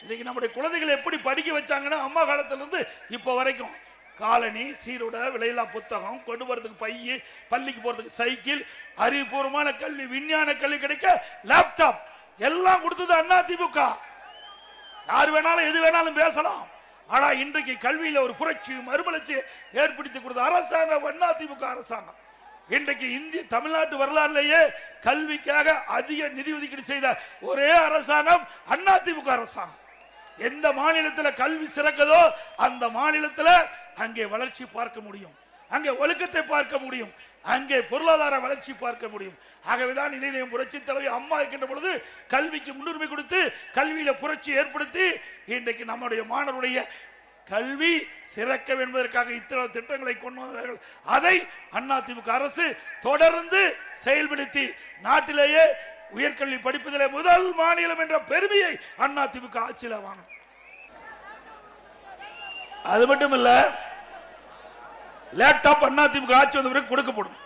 இன்னைக்கு நம்முடைய குழந்தைகள் எப்படி படிக்க வச்சாங்கன்னா அம்மா காலத்துல இருந்து இப்போ வரைக்கும் காலனி, சீருடை, விலையில்லா புத்தகம், கொண்டு போறதுக்கு பைய, பள்ளிக்கு போறதுக்கு சைக்கிள், அறிவுபூர்வமான கல்வி, விஞ்ஞான கல்வி கிடைக்க லேப்டாப் எல்லாம் கொடுத்தது அதிமுக. யார் வேணாலும் எது வேணாலும் பேசலாம். ஆனா இன்றைக்கு கல்வியில ஒரு புரட்சி, மறுமலர்ச்சி ஏற்படுத்தி கொடுத்த அரசாங்கம் அதிமுக அரசாங்கம். இன்றைக்கு இந்திய தமிழ்நாட்டு வரலாறுலேயே கல்விக்காக அதிக நிதி ஒதுக்கீடு செய்த ஒரே அரசாங்கம் அதிமுக அரசாங்கம். எந்த மாநிலத்தில் கல்வி சிறக்குதோ அந்த மாநிலத்தில் அங்கே வளர்ச்சி பார்க்க முடியும், அங்கே ஒழுக்கத்தை பார்க்க முடியும், அங்கே பொருளாதார வளர்ச்சி பார்க்க முடியும். ஆகவேதான் இதை புரட்சி தலைவி அம்மா இருக்கின்ற பொழுது கல்விக்கு முன்னுரிமை கொடுத்து கல்வியில புரட்சி ஏற்படுத்தி இன்றைக்கு நம்முடைய மாணவருடைய கல்வி சிறக்க என்பதற்காக இத்தனை திட்டங்களை கொண்டு வந்தார்கள். அதை அதிமுக அரசு தொடர்ந்து செயல்படுத்தி நாட்டிலேயே உயர்கல்வி படிப்பதிலே முதல் மாநிலம் என்ற பெருமையை அதிமுக ஆட்சியில் வாங்கும். அது மட்டும் இல்ல, லேப்டாப் அதிமுக ஆட்சி வந்த பிறகு கொடுக்கப்படும்.